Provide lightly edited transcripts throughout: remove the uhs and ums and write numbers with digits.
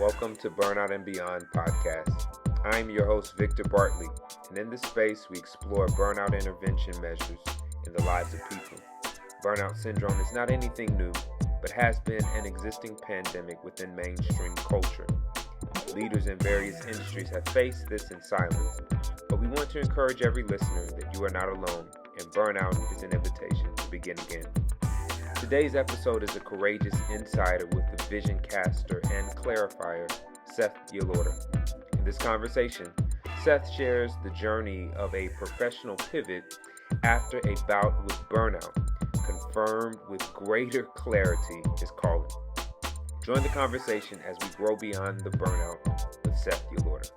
Welcome to Burnout and Beyond podcast. I'm your host, Victor Bartley, and in this space, we explore burnout intervention measures in the lives of people. Burnout syndrome is not anything new, but has been an existing pandemic within mainstream culture. Leaders in various industries have faced this in silence, but we want to encourage every listener that you are not alone, and burnout is an invitation to begin again. Today's episode is a courageous insider with the vision caster and clarifier, Seth Yelorda. In this conversation, Seth shares the journey of a professional pivot after a bout with burnout, confirmed with greater clarity is calling. Join the conversation as we grow beyond the burnout with Seth Yelorda.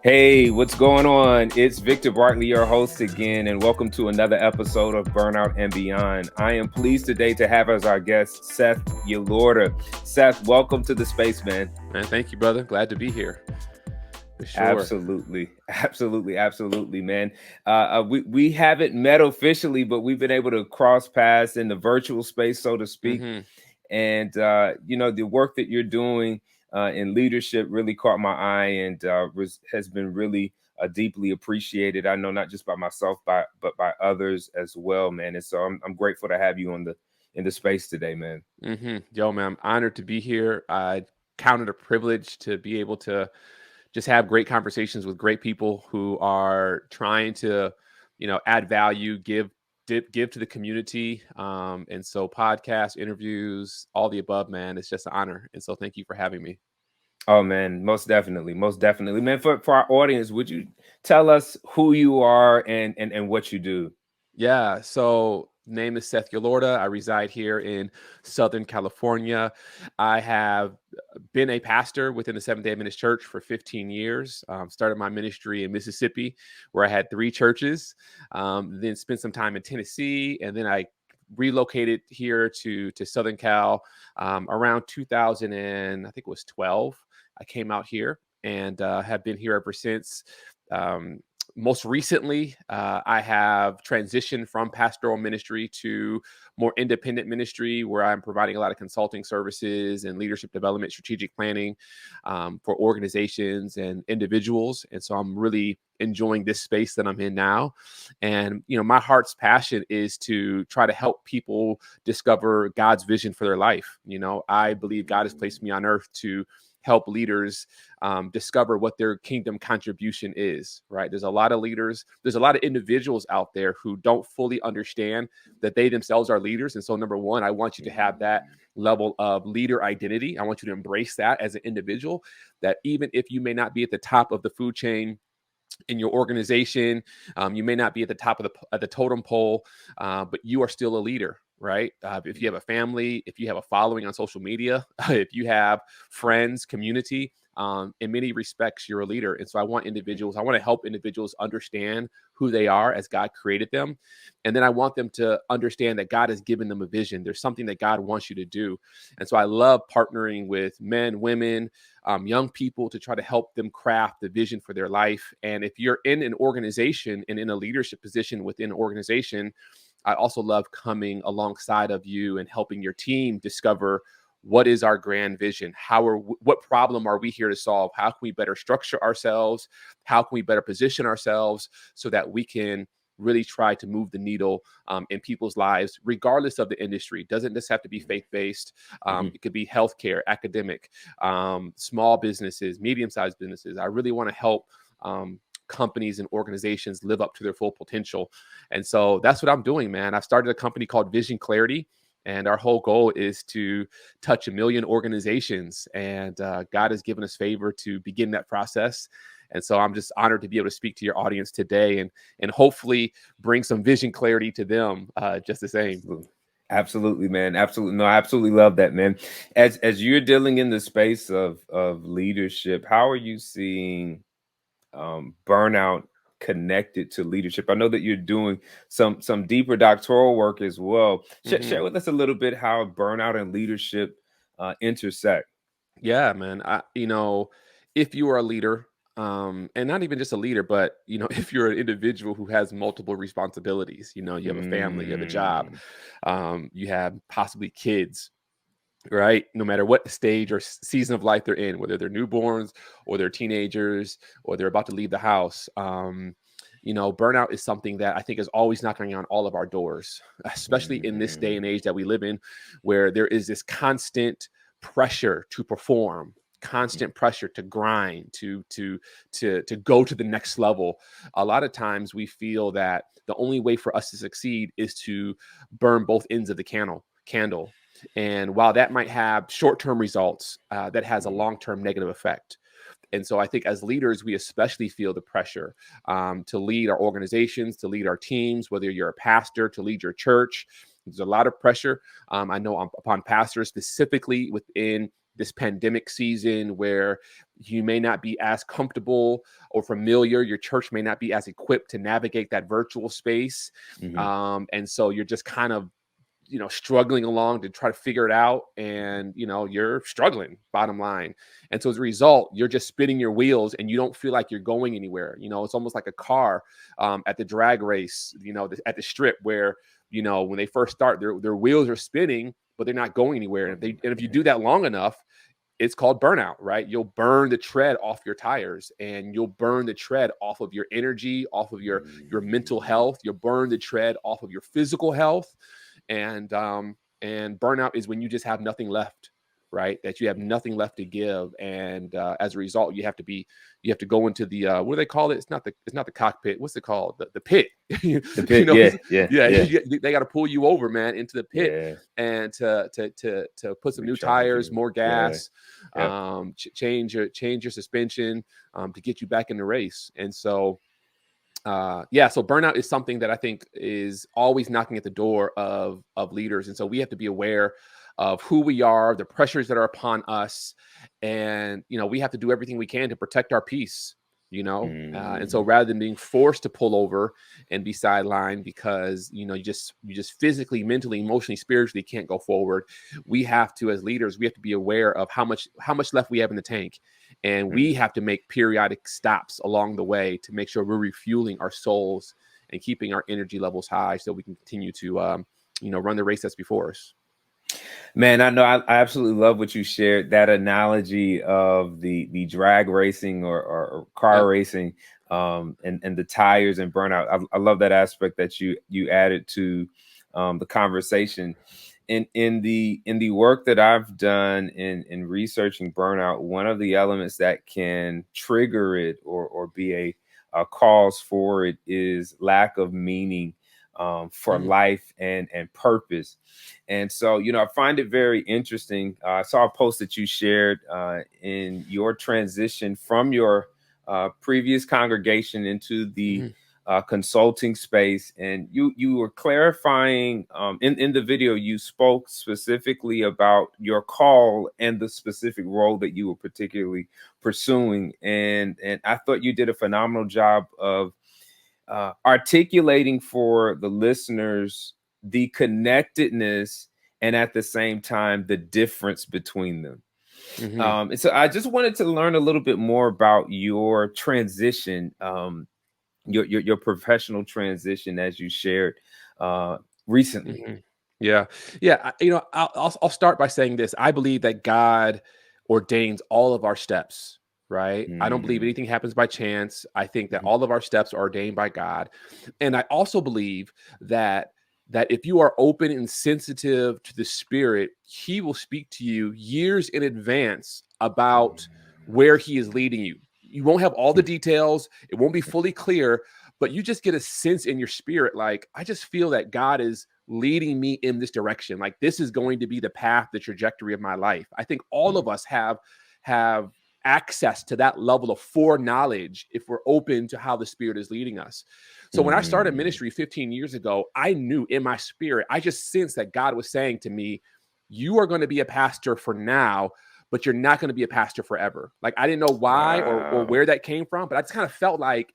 Hey, what's going on? It's Victor Bartley, your host again, and welcome to another episode of Burnout and Beyond. I am pleased today to have as our guest, Seth Yelorda. Seth, welcome to the space, man. Man, thank you, brother. Glad to be here. For sure. Absolutely, man. We haven't met officially, but we've been able to cross paths in the virtual space, so to speak. And, the work that you're doing in leadership really caught my eye and has been really deeply appreciated. I know not just by myself, but by others as well, man. And so I'm grateful to have you in the space today, man. Yo, man, I'm honored to be here. I count it a privilege to be able to just have great conversations with great people who are trying to, add value, give to the community. And so podcasts, interviews, all the above, man, it's just an honor. And so thank you for having me. Oh, man, most definitely. Man, for our audience, would you tell us who you are and what you do? Yeah, so name is Seth Yelorda. I reside here in Southern California. I have been a pastor within the Seventh-day Adventist Church for 15 years. Started my ministry in Mississippi, where I had 3 churches. Then spent some time in Tennessee, and then I relocated here to Southern Cal around 2012. I came out here and have been here ever since. Most recently, I have transitioned from pastoral ministry to more independent ministry, where I'm providing a lot of consulting services and leadership development, strategic planning for organizations and individuals. And so I'm really enjoying this space that I'm in now. And, my heart's passion is to try to help people discover God's vision for their life. I believe God has placed me on earth to help leaders discover what their kingdom contribution is, right? There's a lot of leaders, there's a lot of individuals out there who don't fully understand that they themselves are leaders. And so number one, I want you to have that level of leader identity. I want you to embrace that as an individual, that even if you may not be at the top of the food chain in your organization, you may not be at the top of the totem pole, but you are still a leader. Right. If you have a family, if you have a following on social media, if you have friends, community, in many respects, you're a leader. And so I want to help individuals understand who they are as God created them. And then I want them to understand that God has given them a vision. There's something that God wants you to do. And so I love partnering with men, women, young people to try to help them craft the vision for their life. And if you're in an organization and in a leadership position within an organization, I also love coming alongside of you and helping your team discover what is our grand vision? What problem are we here to solve? How can we better structure ourselves? How can we better position ourselves so that we can really try to move the needle in people's lives, regardless of the industry? It doesn't just have to be faith-based. It could be healthcare, academic, small businesses, medium-sized businesses. I really want to help companies and organizations live up to their full potential. And so that's what I'm doing, man. I've started a company called Vision Clarity, and our whole goal is to touch 1 million organizations. And God has given us favor to begin that process. And so I'm just honored to be able to speak to your audience today and hopefully bring some vision clarity to them just the same. Absolutely, man. Absolutely. No, I absolutely love that, man. As you're dealing in the space of leadership, how are you seeing burnout connected to leadership? I know that you're doing some deeper doctoral work as well. Share with us a little bit how burnout and leadership intersect. Yeah, man. If you are a leader, and not even just a leader, but if you're an individual who has multiple responsibilities, you have a family, you have a job, you have possibly kids, right? No matter what stage or season of life they're in, whether they're newborns or they're teenagers or they're about to leave the house. Burnout is something that I think is always knocking on all of our doors, especially in this day Mm-hmm. and age that we live in, where there is this constant pressure to perform, constant pressure to grind, to go to the next level. A lot of times we feel that the only way for us to succeed is to burn both ends of the candle. And while that might have short-term results, that has a long-term negative effect. And so I think as leaders, we especially feel the pressure to lead our organizations, to lead our teams, whether you're a pastor, to lead your church. There's a lot of pressure. I know upon pastors, specifically within this pandemic season, where you may not be as comfortable or familiar. Your church may not be as equipped to navigate that virtual space. Mm-hmm. And so you're just kind of struggling along to try to figure it out, and you're struggling, bottom line. And so as a result, you're just spinning your wheels and you don't feel like you're going anywhere. It's almost like a car at the drag race, at the strip, where when they first start, their wheels are spinning but they're not going anywhere. And if you do that long enough, it's called burnout, right? You'll burn the tread off your tires, and you'll burn the tread off of your energy, off of your mental health. You'll burn the tread off of your physical health. And burnout is when you just have nothing left, right? That you have nothing left to give. And as a result, you have to go into the what do they call it? It's not the cockpit. What's it called? The pit. The pit. Yeah. They got to pull you over, man, into the pit, Yeah. and to put some new Recharge tires, you. more gas, Yeah. change your suspension, to get you back in the race. And so so burnout is something that I think is always knocking at the door of leaders. And so we have to be aware of who we are, the pressures that are upon us. And, we have to do everything we can to protect our peace, and so Mm-hmm. rather than being forced to pull over and be sidelined because, you just physically, mentally, emotionally, spiritually can't go forward, we have to, as leaders, we have to be aware of how much left we have in the tank. And we have to make periodic stops along the way to make sure we're refueling our souls and keeping our energy levels high so we can continue to, run the race that's before us. Man, I know I absolutely love what you shared. That analogy of the drag racing or car racing, and the tires and burnout. I love that aspect that you added to the conversation. In the work that I've done in researching burnout, one of the elements that can trigger it or be a cause for it is lack of meaning for life and purpose. And so, I find it very interesting. I saw a post that you shared in your transition from your previous congregation into the consulting space, and you were clarifying in the video. You spoke specifically about your call and the specific role that you were particularly pursuing, and I thought you did a phenomenal job of articulating for the listeners the connectedness and at the same time the difference between them. And so I just wanted to learn a little bit more about your transition, your professional transition, as you shared recently. Yeah. I'll start by saying this. I believe that God ordains all of our steps, right? I don't believe anything happens by chance. I think that all of our steps are ordained by God. And I also believe that if you are open and sensitive to the Spirit, He will speak to you years in advance about where He is leading you. You won't have all the details. It won't be fully clear, but you just get a sense in your spirit, like, I just feel that God is leading me in this direction. Like, this is going to be the path, the trajectory of my life. I think all of us have access to that level of foreknowledge if we're open to how the Spirit is leading us. So when I started ministry 15 years ago, I knew in my spirit, I just sensed that God was saying to me, you are going to be a pastor for now, but you're not going to be a pastor forever. Like, I didn't know why or where that came from, but I just kind of felt like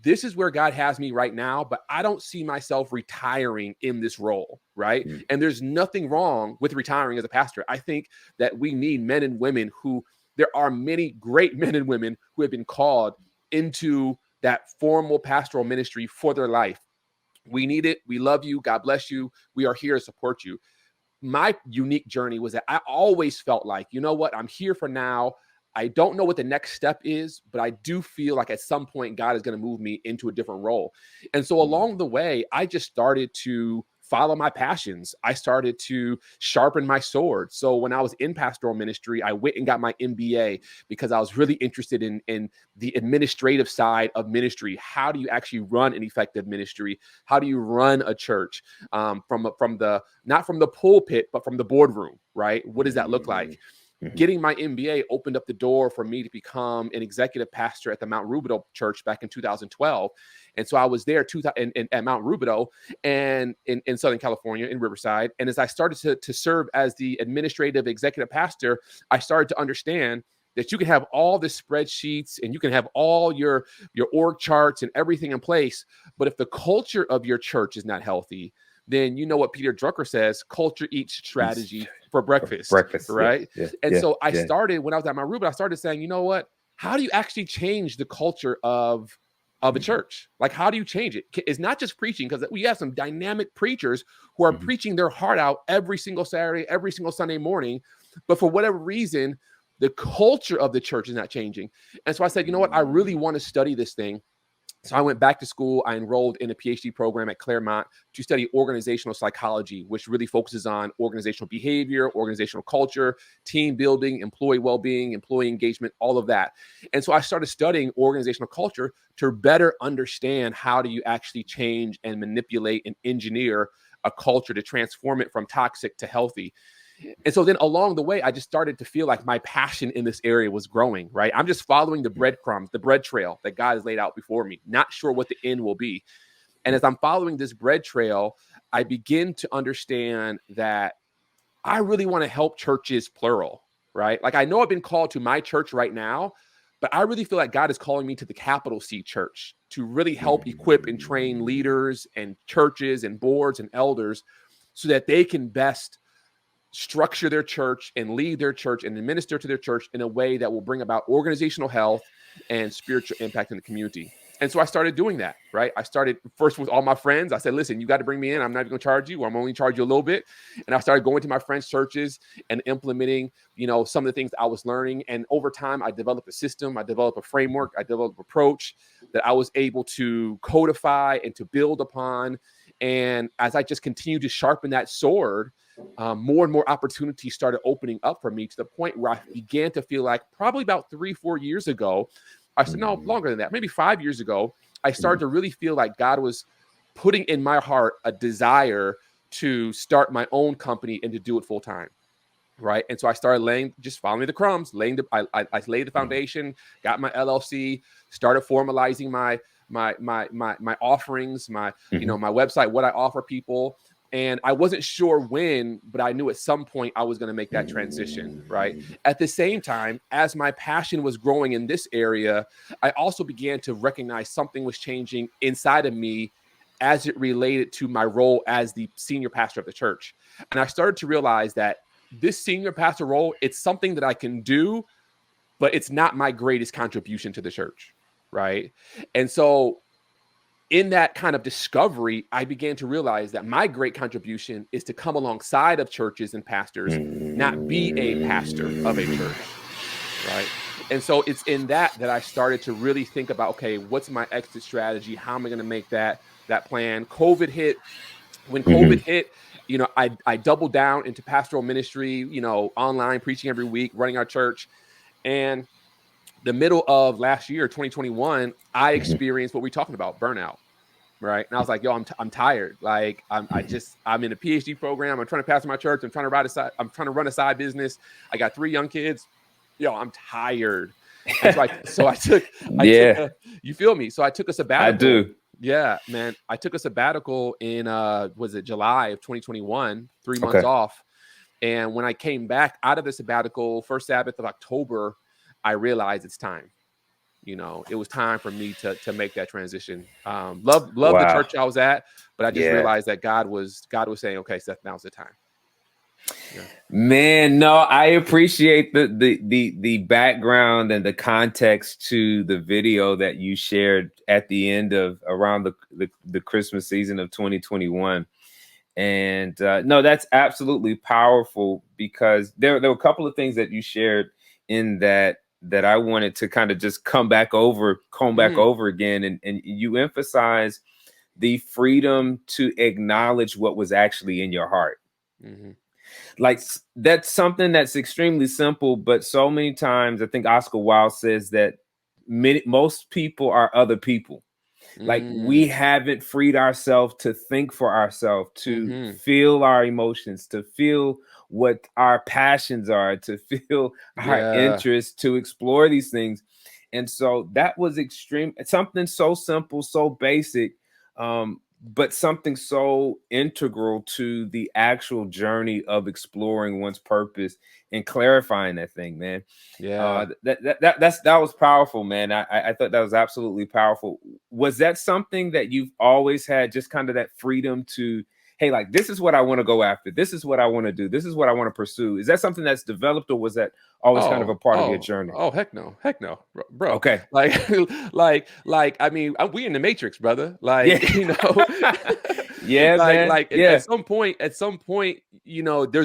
this is where God has me right now, but I don't see myself retiring in this role, right? And there's nothing wrong with retiring as a pastor. I think that we need men and women there are many great men and women who have been called into that formal pastoral ministry for their life. We need it. We love you. God bless you. We are here to support you. my unique journey was that I always felt like, you know what, I'm here for now. I don't know what the next step is, but I do feel like at some point God is going to move me into a different role. And so along the way, I just started to follow my passions. I started to sharpen my sword. So when I was in pastoral ministry, I went and got my MBA because I was really interested in the administrative side of ministry. How do you actually run an effective ministry? How do you run a church from the not from the pulpit, but from the boardroom, right? What does that look like? Getting my MBA opened up the door for me to become an executive pastor at the Mount Rubidoux Church back in 2012. And so I was there at Mount Rubidoux and in Southern California, in Riverside. And as I started to serve as the administrative executive pastor, I started to understand that you can have all the spreadsheets and you can have all your org charts and everything in place. But if the culture of your church is not healthy, then you know what Peter Drucker says, culture eats strategy for breakfast. Right? So I started, when I was at Mount Rubidoux, I started saying, you know what, how do you actually change the culture of a church? Like, how do you change it? It's not just preaching, because we have some dynamic preachers who are preaching their heart out every single Saturday, every single Sunday morning. But for whatever reason, the culture of the church is not changing. And so I said, you know what, I really want to study this thing. So I went back to school. I enrolled in a PhD program at Claremont to study organizational psychology, which really focuses on organizational behavior, organizational culture, team building, employee well-being, employee engagement, all of that. And so I started studying organizational culture to better understand how do you actually change and manipulate and engineer a culture to transform it from toxic to healthy. And so then along the way, I just started to feel like my passion in this area was growing, right? I'm just following the breadcrumbs, the bread trail that God has laid out before me, not sure what the end will be. And as I'm following this bread trail, I begin to understand that I really want to help churches, plural, right? Like, I know I've been called to my church right now, but I really feel like God is calling me to the capital C church to really help equip and train leaders and churches and boards and elders so that they can best structure their church and lead their church and administer to their church in a way that will bring about organizational health and spiritual impact in the community. And so I started doing that, right? I started first with all my friends. I said, listen, you got to bring me in. I'm not even going to charge you, or I'm only charge you a little bit. And I started going to my friends' churches and implementing, some of the things that I was learning. And over time, I developed a system. I developed a framework. I developed an approach that I was able to codify and to build upon. And as I just continued to sharpen that sword, more and more opportunities started opening up for me, to the point where I began to feel like probably about 3-4 years ago, I said, no, longer than that, maybe 5 years ago, I started to really feel like God was putting in my heart a desire to start my own company and to do it full time. Right. And so I started just following the crumbs, I laid the foundation, got my LLC, started formalizing my offerings, my website, what I offer people. And I wasn't sure when, but I knew at some point I was going to make that transition, right? At the same time, as my passion was growing in this area, I also began to recognize something was changing inside of me as it related to my role as the senior pastor of the church. And I started to realize that this senior pastor role, it's something that I can do, but it's not my greatest contribution to the church, right? And so in that kind of discovery, I began to realize that my great contribution is to come alongside of churches and pastors, not be a pastor of a church, right? And so it's in that I started to really think about, okay, what's my exit strategy? How am I going to make that plan? COVID hit. When COVID hit, I doubled down into pastoral ministry, online preaching every week, running our church. And the middle of last year, 2021, I experienced what we're talking about, burnout, right? And I was like, yo, I'm tired. Like, I'm in a PhD program. I'm trying to pastor my church. I'm trying to run a side business. I got 3 young kids. Yo, I'm tired. And I took, you feel me? So I took a sabbatical. I do. Yeah, man. I took a sabbatical in, July of 2021, 3 months off. And when I came back out of the sabbatical, first Sabbath of October, I realized it's time. It was time for me to make that transition. Love the church I was at, but I just realized that God was saying, okay, Seth, now's the time. Yeah. Man, no, I appreciate the background and the context to the video that you shared at the end of around the Christmas season of 2021. And no, that's absolutely powerful, because there were a couple of things that you shared in that I wanted to kind of just comb back over again. And you emphasize the freedom to acknowledge what was actually in your heart. Mm-hmm. Like, that's something that's extremely simple, but so many times I think Oscar Wilde says that most people are other people. Like, we haven't freed ourselves to think for ourselves, to Mm-hmm. feel our emotions, to feel what our passions are, to feel our Yeah. interests, to explore these things. And so that was something so simple, so basic, but something so integral to the actual journey of exploring one's purpose and clarifying that thing, man. Yeah. That was powerful, man. I thought that was absolutely powerful. Was that something that you've always had, just kind of that freedom to, hey, like, this is what I want to go after, this is what I want to do, this is what I want to pursue? Is that something that's developed, or was that always kind of a part of your journey? Heck no, heck no, bro. Okay. Like, I mean, we in the Matrix, brother. Yeah. Like, Yeah, man. like Yeah. at some point, there's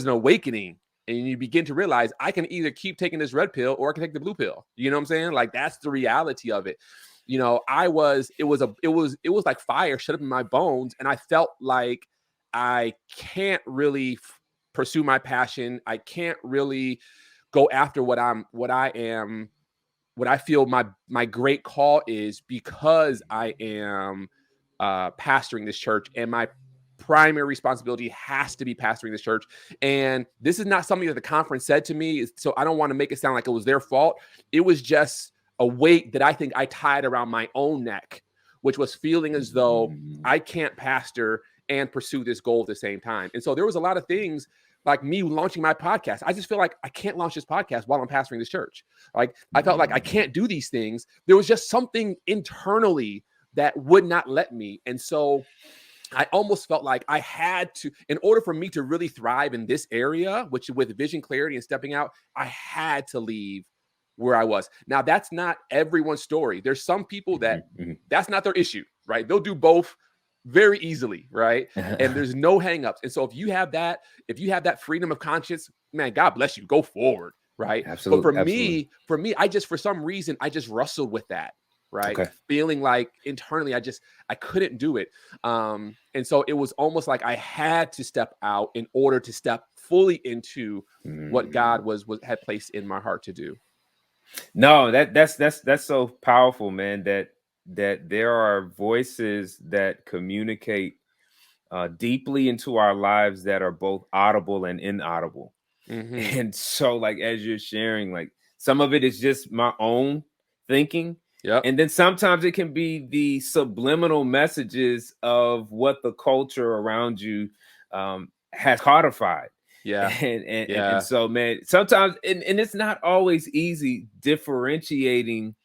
an awakening, and you begin to realize I can either keep taking this red pill or I can take the blue pill. You know what I'm saying? Like, that's the reality of it. It was like fire shut up in my bones, and I felt like I can't really pursue my passion. I can't really go after what I feel my great call is, because I am pastoring this church, and my primary responsibility has to be pastoring this church. And this is not something that the conference said to me, so I don't want to make it sound like it was their fault. It was just a weight that I think I tied around my own neck, which was feeling as though I can't pastor and pursue this goal at the same time. And so there was a lot of things, like me launching my podcast. I just feel like I can't launch this podcast while I'm pastoring this church. Like, I felt like I can't do these things. There was just something internally that would not let me. And so I almost felt like I had to, in order for me to really thrive in this area, which with vision clarity and stepping out, I had to leave where I was. Now, that's not everyone's story. There's some people that that's not their issue, right? They'll do both very easily, right? And there's no hangups. And so if you have that freedom of conscience, man, God bless you. Go forward, right? Absolutely. But for me, for some reason, I just wrestled with that, right? Okay. Feeling like internally, I couldn't do it. And so it was almost like I had to step out in order to step fully into what God had placed in my heart to do. No, that's so powerful, man, that there are voices that communicate deeply into our lives that are both audible and inaudible. Mm-hmm. And so, like, as you're sharing, like, some of it is just my own thinking. Yep. And then sometimes it can be the subliminal messages of what the culture around you has codified. Yeah. And so, man, sometimes, and it's not always easy differentiating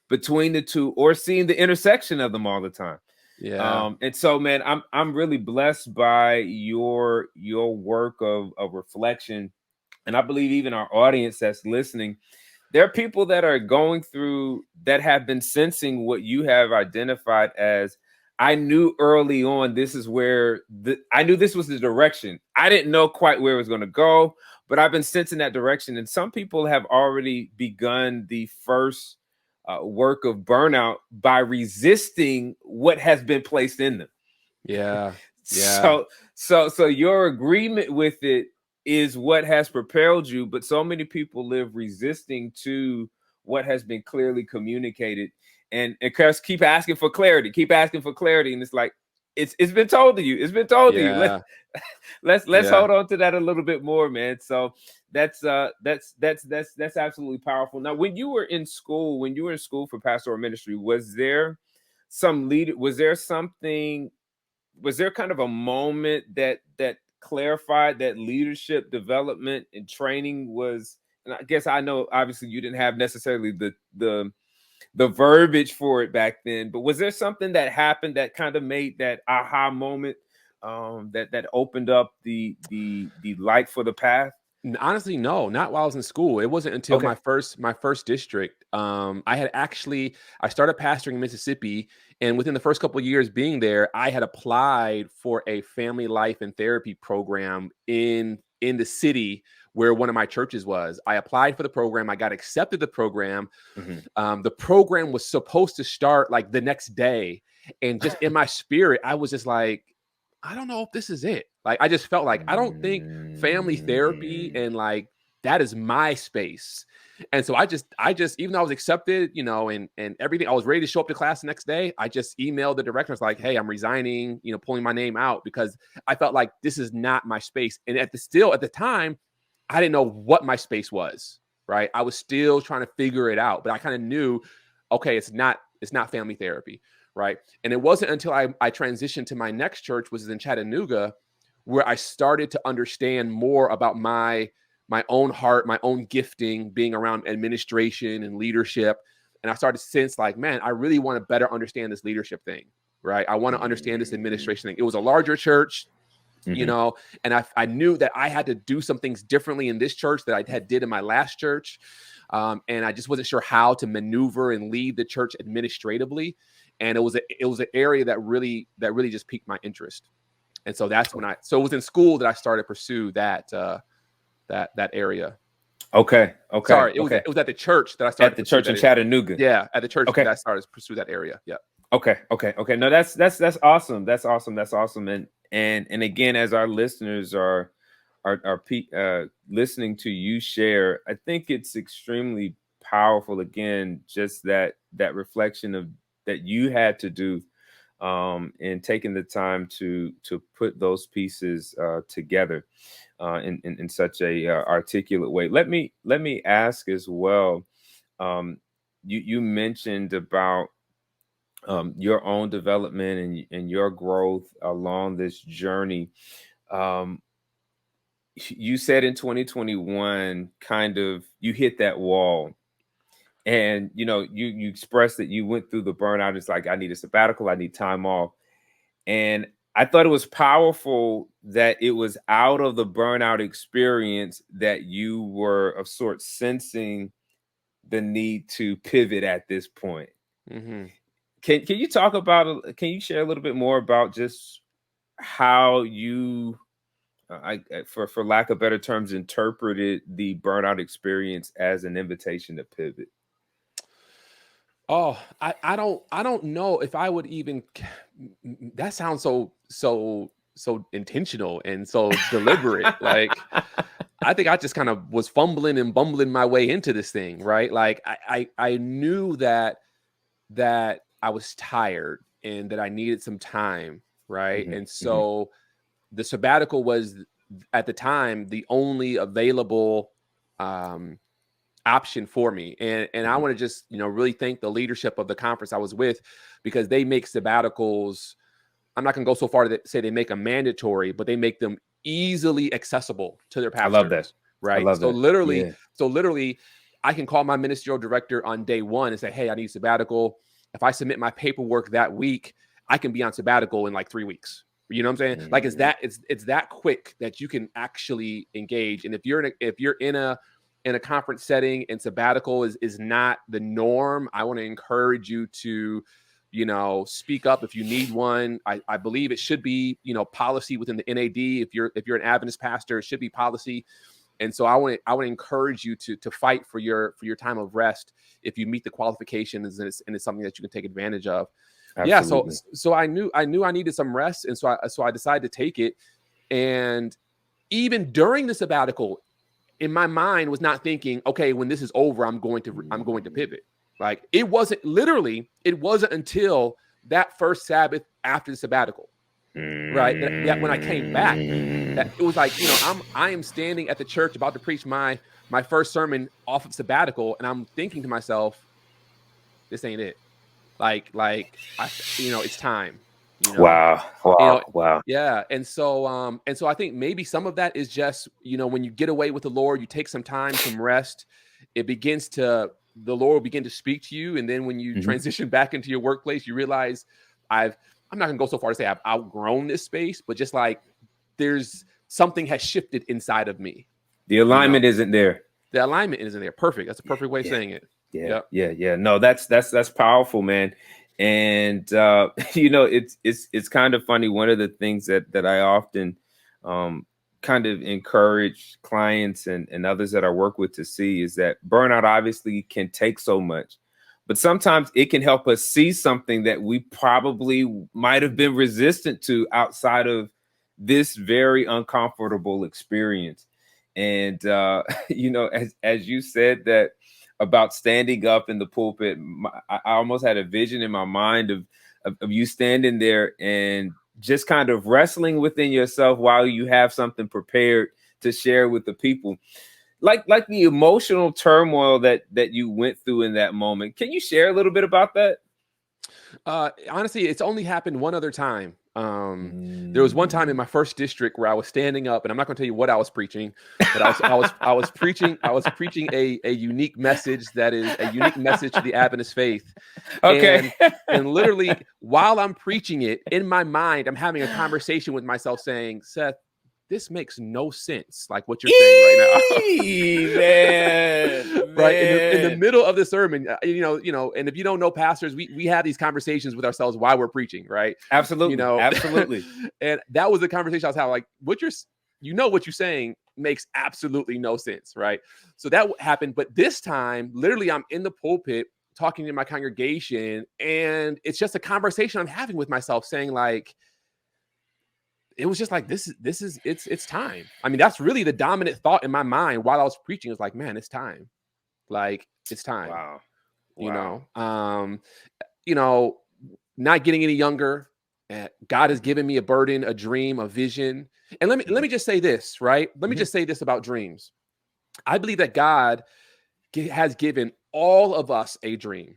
between the two, or seeing the intersection of them all the time. Yeah. And so, man, I'm really blessed by your work of reflection. And I believe even our audience that's listening, there are people that are going through, that have been sensing what you have identified as, I knew early on, this is where I knew this was the direction. I didn't know quite where it was going to go, but I've been sensing that direction. And some people have already begun the first work of burnout by resisting what has been placed in them. Yeah. Yeah. So your agreement with it is what has propelled you, but so many people live resisting to what has been clearly communicated, and keep asking for clarity, and it's like, it's been told to you. It's been told to you. Let's hold on to that a little bit more, man. So that's absolutely powerful. Now, when you were in school for pastoral ministry, was there kind of a moment that clarified that leadership development and training was? And I guess, I know obviously you didn't have necessarily the verbiage for it back then, but was there something that happened that kind of made that aha moment, that opened up the light for the path? Honestly, no, not while I was in school. It wasn't until Okay. my first district. I started pastoring in Mississippi, and within the first couple of years being there, I had applied for a family life and therapy program in the city where one of my churches was. I applied for the program. I got accepted the program. Mhm. The program was supposed to start like the next day, and just in my spirit, I was just like, I don't know if this is it. Like, I just felt like I don't think family therapy Mm. and like that is my space. And so I just even though I was accepted, and everything, I was ready to show up to class the next day. I just emailed the director. I was like, hey, I'm resigning, pulling my name out because I felt like this is not my space. And at the time, I didn't know what my space was, right? I was still trying to figure it out, but I kind of knew, okay, it's not family therapy, right? And it wasn't until I transitioned to my next church, which is in Chattanooga, where I started to understand more about my own heart, my own gifting, being around administration and leadership. And I started to sense like, man, I really want to better understand this leadership thing, right? I want to understand this administration thing. It was a larger church, Mhm. and I knew that I had to do some things differently in this church that I had did in my last church. And I just wasn't sure how to maneuver and lead the church administratively. And it was an area that really just piqued my interest. And so that's when so it was in school that I started to pursue that area. Okay. Okay. Sorry, it Okay. was at the church that I started At to the pursue church in that. Chattanooga. Yeah, at the church that Okay. I started to pursue that area. Yeah. Okay. Okay. Okay. No, that's awesome. That's awesome. That's awesome. And again, as our listeners are listening to you share, I think it's extremely powerful. Again, just that reflection of that you had to do, and taking the time to put those pieces together in such a articulate way. Let me ask as well. You mentioned about your own development and your growth along this journey. Um, you said in 2021, kind of, you hit that wall, and you expressed that you went through the burnout. It's like, I need a sabbatical, I need time off. And I thought it was powerful that it was out of the burnout experience that you were of sorts sensing the need to pivot at this point. Mm-hmm. Can you talk about, can you share a little bit more about just how you, for lack of better terms, interpreted the burnout experience as an invitation to pivot? Oh, I don't know if I would even. That sounds so intentional and so deliberate. Like, I think I just kind of was fumbling and bumbling my way into this thing, right? Like, I knew that I was tired and that I needed some time, right? Mhm, And mhm, so the sabbatical was at the time the only available um option for me. And I mhm. want to just, really thank the leadership of the conference I was with, because they make sabbaticals, I'm not going to go so far to say they make them mandatory, but they make them easily accessible to their I love that. pastors, I right? love So that. literally, Yeah. I can call my ministerial director on day one and say, hey, I need sabbatical. If I submit my paperwork that week, I can be on sabbatical in like 3 weeks. You know what I'm saying? Like, Mm, it's that quick that you can actually engage. And if you're in a conference setting and sabbatical is not the norm, I want to encourage you to, speak up if you need one. I believe it should be, policy within the NAD. If you're an Adventist pastor, it should be policy. And so I want to encourage you to fight for your time of rest if you meet the qualifications, and it's something that you can take advantage of. Yeah. So absolutely. I knew I needed some rest, and so I decided to take it. And even during the sabbatical, in my mind was not thinking, okay, when this is over, I'm going to pivot. Like, it wasn't until that first Sabbath after the sabbatical, right? That when I came back, that Mm. it was like, I am standing at the church about to preach my first sermon off of sabbatical, and I'm thinking to myself, this ain't it. Like it's time, you know. Wow. You know, Wow. Wow. yeah. And so I think maybe some of that is just, when you get away with the Lord, you take some time, some rest, the Lord will begin to speak to you. And then when you Mhm. transition back into your workplace, you realize I'm not gonna go so far to say I've outgrown this space, but just like there's something has shifted inside of me. The alignment isn't there. The alignment isn't there. Perfect. That's a perfect way of saying it. Yeah. No, that's powerful, man. And it's kind of funny. One of the things that I often kind of encourage clients and others that I work with to see is that burnout obviously can take so much, but sometimes it can help us see something that we probably might have been resistant to outside of this very uncomfortable experience. And as you said that about standing up in the pulpit, I almost had a vision in my mind of you standing there and just kind of wrestling within yourself while you have something prepared to share with the people, like the emotional turmoil that you went through in that moment. Can you share a little bit about that? Honestly, it's only happened one other time. There was one time in my first district where I was standing up, and I'm not going to tell you what I was preaching, but I was preaching a unique message that is a unique message to the Adventist faith. Okay. And literally while I'm preaching it, in my mind, I'm having a conversation with myself saying, Seth, this makes no sense, like what you're saying right now. Man. Right in the middle of the sermon, and if you don't know pastors, we have these conversations with ourselves while we're preaching, right? Absolutely, absolutely. And that was the conversation I was having. Like, what you're saying makes absolutely no sense, right? So that happened, but this time, literally, I'm in the pulpit talking to my congregation, and it's just a conversation I'm having with myself, saying like, it was just like, it's time. I mean, that's really the dominant thought in my mind while I was preaching. It was like, man, it's time. Like, it's time. Wow. Not getting any younger. God has given me a burden, a dream, a vision. And let me just say this, right? Let me just say this about dreams. I believe that God has given all of us a dream,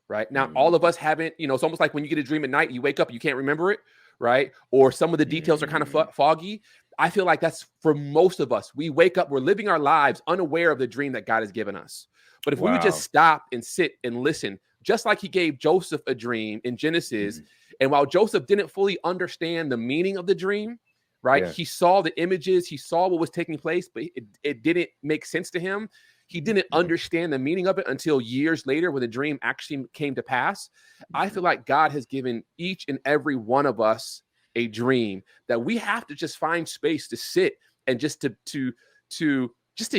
right? Now, all of us haven't, it's almost like when you get a dream at night, you wake up, you can't remember it, right? Or some of the details are kind of foggy. I feel like that's for most of us. We wake up, we're living our lives unaware of the dream that God has given us. But if we would just stop and sit and listen, just like he gave Joseph a dream in Genesis, and while Joseph didn't fully understand the meaning of the dream, right? He saw the images, he saw what was taking place, but it didn't make sense to him. He didn't understand the meaning of it until years later when the dream actually came to pass. I feel like God has given each and every one of us a dream that we have to just find space to sit and just to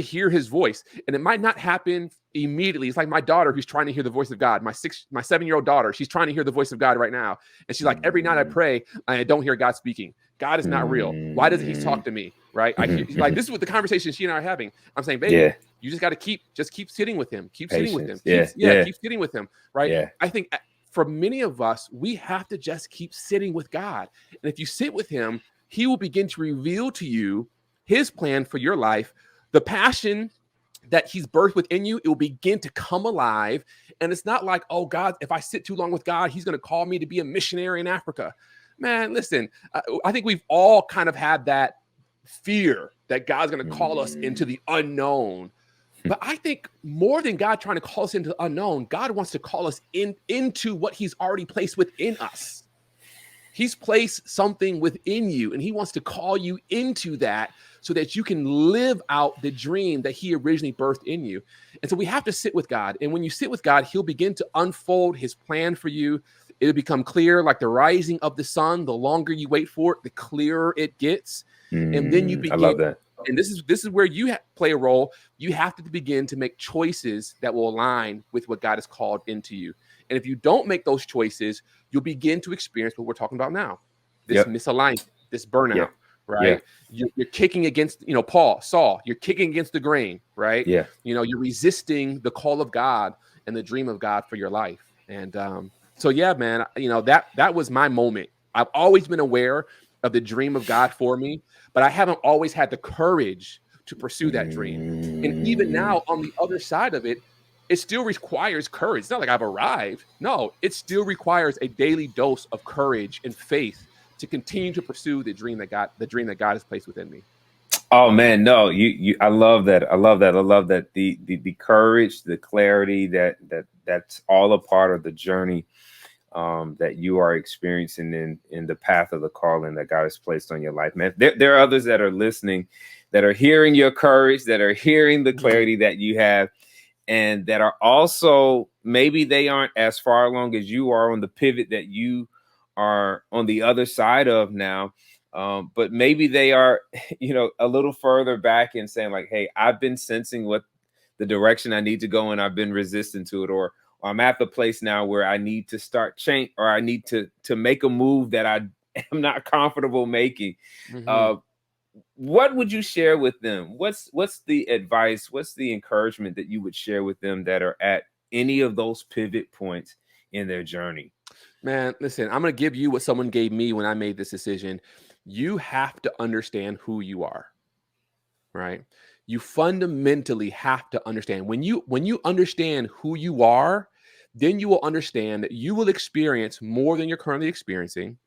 hear his voice. And it might not happen immediately. It's like my daughter who's trying to hear the voice of God. My 7-year-old daughter, she's trying to hear the voice of God right now. And she's like, every night I pray, I don't hear God speaking. God is not real. Why doesn't he talk to me? Right? I hear, like, this is what the conversation she and I are having. I'm saying, baby, you just got to keep sitting with him. Keep sitting with him. Keep sitting with him. Right? Yeah. I think for many of us, we have to just keep sitting with God. And if you sit with him, he will begin to reveal to you his plan for your life. The passion that he's birthed within you, it will begin to come alive. And it's not like, oh, God, if I sit too long with God, he's going to call me to be a missionary in Africa. Man, listen, I think we've all kind of had that fear that God's going to call us into the unknown. But I think more than God trying to call us into the unknown, God wants to call us into what he's already placed within us. He's placed something within you, and he wants to call you into that so that you can live out the dream that he originally birthed in you. And so we have to sit with God. And when you sit with God, he'll begin to unfold his plan for you. It'll become clear, like the rising of the sun. The longer you wait for it, the clearer it gets. And then you begin. I love that. And this is where you play a role. You have to begin to make choices that will align with what God has called into you. And if you don't make those choices, you'll begin to experience what we're talking about now. This misalignment, this burnout, right? You're kicking against, Saul, you're kicking against the grain, right? Yeah. You're resisting the call of God and the dream of God for your life. And so, yeah, man, that was my moment. I've always been aware of the dream of God for me, but I haven't always had the courage to pursue that dream. And even now, on the other side of it, it still requires courage. It's not like I've arrived. No, it still requires a daily dose of courage and faith to continue to pursue the dream that God has placed within me. Oh man, no, I love that. I love that. The courage, the clarity that's all a part of the journey. that you are experiencing in the path of the calling that God has placed on your life, man. There are others that are listening, that are hearing your courage, that are hearing the clarity that you have, and that are also, maybe they aren't as far along as you are on the pivot that you are on the other side of now. But maybe they are, a little further back and saying like, hey, I've been sensing what the direction I need to go and I've been resistant to it, or I'm at the place now where I need to start change, or I need to make a move that I am not comfortable making. What would you share with them? What's the advice? What's the encouragement that you would share with them that are at any of those pivot points in their journey? Man, listen, I'm going to give you what someone gave me when I made this decision. You have to understand who you are, right? You fundamentally have to understand. When you understand who you are, then you will understand that you will experience more than you're currently experiencing.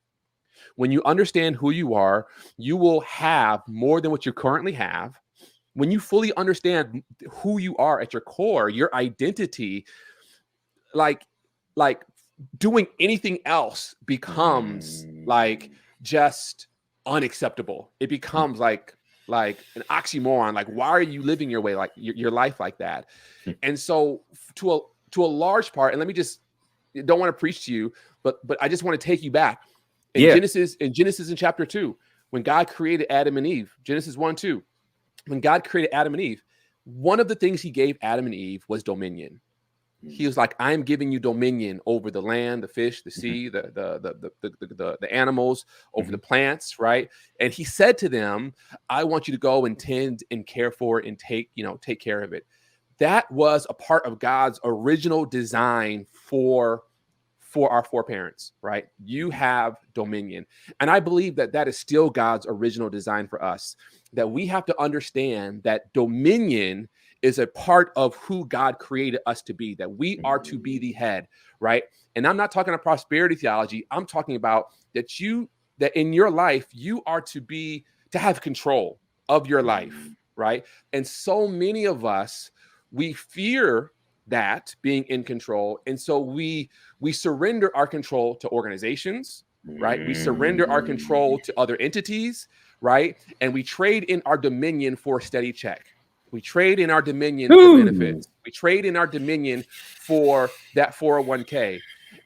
When you understand who you are, you will have more than what you currently have. When you fully understand who you are at your core, your identity, like doing anything else becomes like just unacceptable. It becomes like an oxymoron. Like, why are you living your way, like your life like that? And so to a large part, and let me just, don't want to preach to you, but I just want to take you back. In Genesis in chapter 2, when God created Adam and Eve, Genesis 1-2, when God created Adam and Eve, one of the things he gave Adam and Eve was dominion. He was like, I'm giving you dominion over the land, the fish, the sea, the animals, over the plants, right? And he said to them, I want you to go and tend and care for it and take care of it. That was a part of God's original design for our foreparents, right? You have dominion. And I believe that is still God's original design for us, that we have to understand that dominion is a part of who God created us to be, that we are to be the head, right? And I'm not talking about prosperity theology. I'm talking about that in your life, you are to have control of your life, right? And so many of us, we fear that being in control. And so we surrender our control to organizations, right? We surrender our control to other entities, right? And we trade in our dominion for a steady check. We trade in our dominion for benefits. We trade in our dominion for that 401k.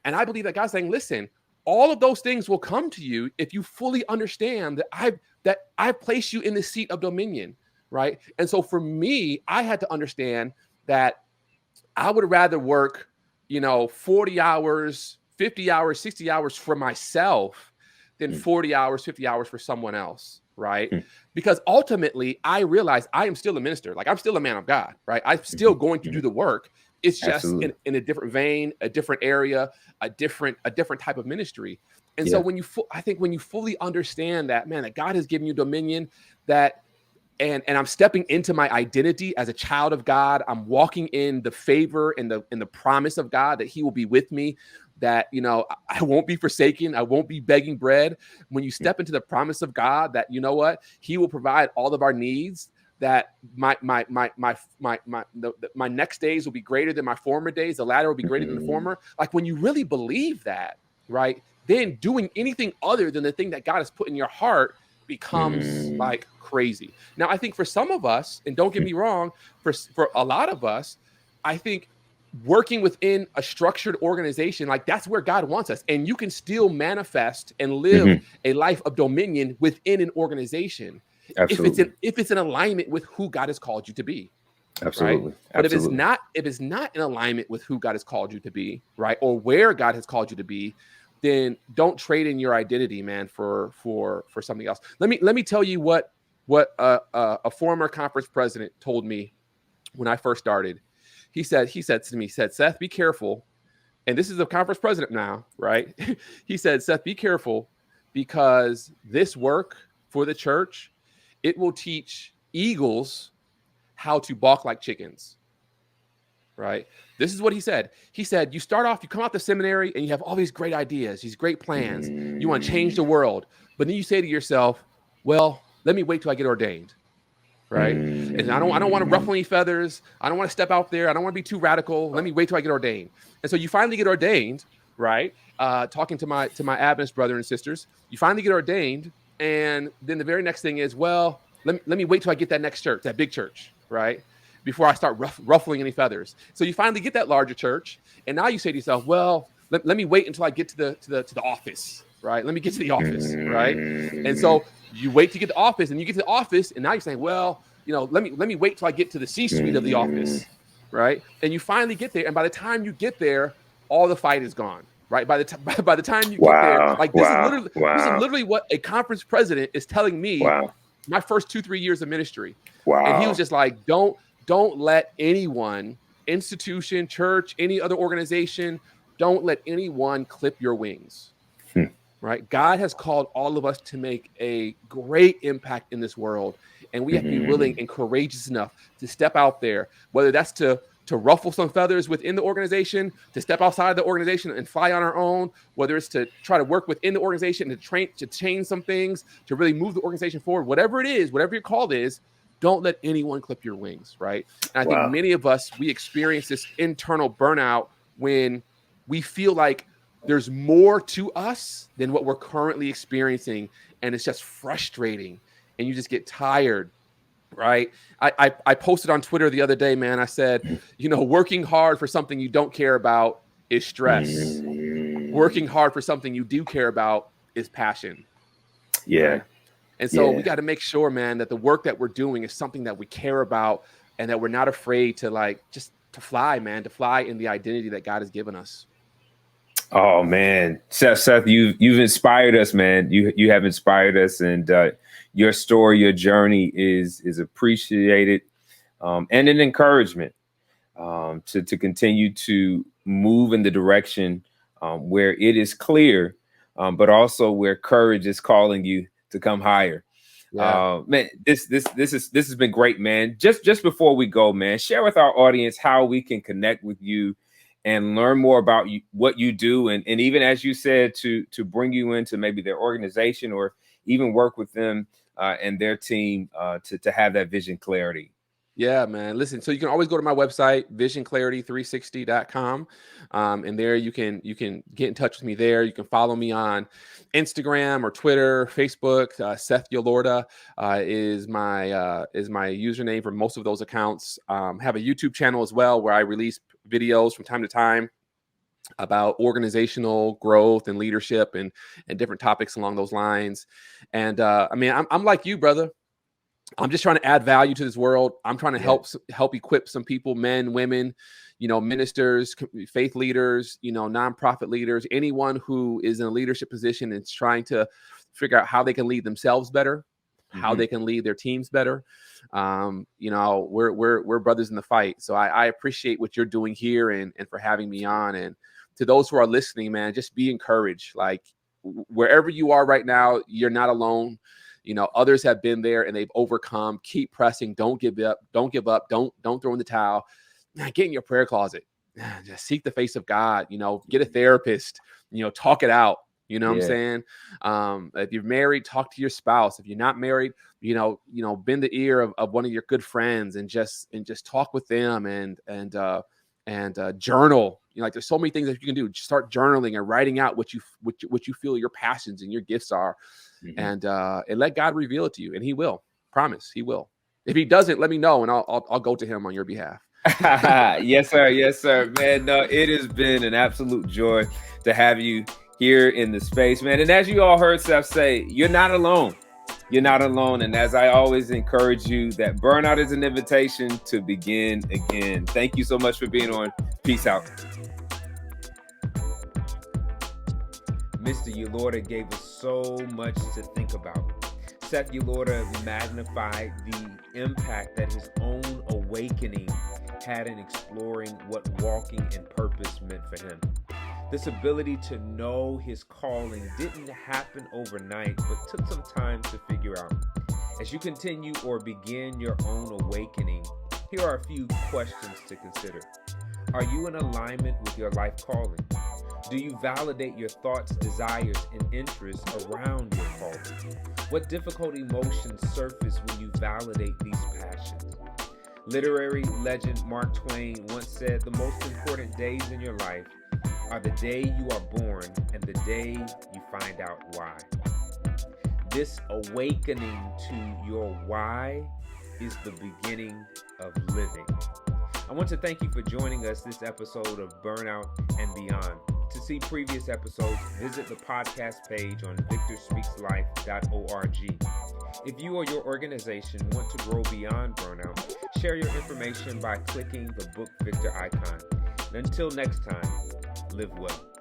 And I believe that God's saying, listen, all of those things will come to you if you fully understand that I've placed you in the seat of dominion, right? And so for me, I had to understand that I would rather work, 40 hours, 50 hours, 60 hours for myself than 40 hours, 50 hours for someone else, right? Because ultimately, I realize I am still a minister. Like, I'm still a man of God, right? I'm still going to do the work. It's just in a different vein, a different area, a different type of ministry. And so I think when you fully understand that, man, that God has given you dominion, that and I'm stepping into my identity as a child of God. I'm walking in the favor and the promise of God that he will be with me, that, I won't be forsaken. I won't be begging bread. When you step into the promise of God, that, he will provide all of our needs, that my next days will be greater than my former days. The latter will be greater than the former. Like, when you really believe that, right, then doing anything other than the thing that God has put in your heart becomes like crazy. Now, I think for some of us, and don't get me wrong, for a lot of us, I think working within a structured organization, like, that's where God wants us. And you can still manifest and live a life of dominion within an organization. Absolutely. If it's in alignment with who God has called you to be. Absolutely. Right? But if it's not in alignment with who God has called you to be, right, or where God has called you to be, then don't trade in your identity, man, for something else. Let me tell you what a former conference president told me when I first started. He said to me, Seth, be careful. And this is a conference president now, right? He said, Seth, be careful, because this work for the church, it will teach eagles how to balk like chickens. Right? This is what he said. He said, you start off, you come out the seminary and you have all these great ideas, these great plans. You want to change the world. But then you say to yourself, well, let me wait till I get ordained. Right? And I don't want to ruffle any feathers. I don't want to step out there. I don't want to be too radical. Let me wait till I get ordained. And so you finally get ordained, right? Talking to my Adventist brother and sisters. You finally get ordained, and then the very next thing is, well, let me wait till I get that next church, that big church, right? Before I start ruffling any feathers. So you finally get that larger church, and now you say to yourself, well, let me wait until I get to the office, right? Let me get to the office, right? And so you wait to get to the office, and you get to the office, and now you're saying, well, let me wait till I get to the C-suite of the office, right? And you finally get there, and by the time you get there, all the fight is gone, right? By the time you get there, like this is literally what a conference president is telling me. My first 2-3 years of ministry, and he was just like, don't let anyone, institution, church, any other organization, don't let anyone clip your wings. Right? God has called all of us to make a great impact in this world, and we have to be willing and courageous enough to step out there, whether that's to ruffle some feathers within the organization, to step outside the organization and fly on our own, whether it's to try to work within the organization to change some things, to really move the organization forward, whatever it is, whatever your call is, don't let anyone clip your wings, right? And I think many of us, we experience this internal burnout when we feel like there's more to us than what we're currently experiencing, and it's just frustrating, and you just get tired. Right. I posted on Twitter the other day, man. I said, working hard for something you don't care about is stress. Working hard for something you do care about is passion. Yeah. Right? And so we got to make sure, man, that the work that we're doing is something that we care about, and that we're not afraid to just to fly in the identity that God has given us. Oh man, Seth, you've inspired us, man. You have inspired us, and your story, your journey is appreciated, and an encouragement to continue to move in the direction where it is clear, but also where courage is calling you to come higher. Yeah. Man, this has been great, man. Just before we go, man, share with our audience how we can connect with you and learn more about what you do, and even, as you said, to bring you into maybe their organization, or even work with them and their team to have that vision clarity. Yeah, man. Listen, so you can always go to my website, visionclarity360.com. And there you can get in touch with me there. You can follow me on Instagram or Twitter, Facebook. Seth Yelorda is my username for most of those accounts. Have a YouTube channel as well, where I release videos from time to time about organizational growth and leadership and different topics along those lines. And I'm like you, brother. I'm just trying to add value to this world. I'm trying to help equip some people, men, women, ministers, faith leaders, nonprofit leaders, anyone who is in a leadership position and is trying to figure out how they can lead themselves better, how they can lead their teams better. We're brothers in the fight. So I appreciate what you're doing here and for having me on. And to those who are listening, man, just be encouraged. Like, wherever you are right now, you're not alone. Others have been there and they've overcome. Keep pressing. Don't give up. Don't throw in the towel. Get in your prayer closet. Just seek the face of God. Get a therapist. Talk it out. What I'm saying? If you're married, talk to your spouse. If you're not married, bend the ear of one of your good friends and just talk with them and journal. There's so many things that you can do. Just start journaling and writing out what you feel your passions and your gifts are. And let God reveal it to you, and He will. Promise, He will. If He doesn't, let me know, and I'll go to Him on your behalf. Yes, sir, man. No, it has been an absolute joy to have you here in the space, man. And as you all heard Seth say, you're not alone. You're not alone. And as I always encourage you, that burnout is an invitation to begin again. Thank you so much for being on. Peace out. Mr. Yelorda gave us so much to think about. Seth Yelorda magnified the impact that his own awakening had in exploring what walking in purpose meant for him. This ability to know his calling didn't happen overnight, but took some time to figure out. As you continue or begin your own awakening, here are a few questions to consider. Are you in alignment with your life calling? Do you validate your thoughts, desires, and interests around your calling? What difficult emotions surface when you validate these passions? Literary legend Mark Twain once said, "The most important days in your life are the day you are born and the day you find out why. This awakening to your why is the beginning of living. I want to thank you for joining us this episode of Burnout and Beyond. To see previous episodes, visit the podcast page on victorspeakslife.org. If you or your organization want to grow beyond burnout, share your information by clicking the Book Victor icon. And until next time, live well.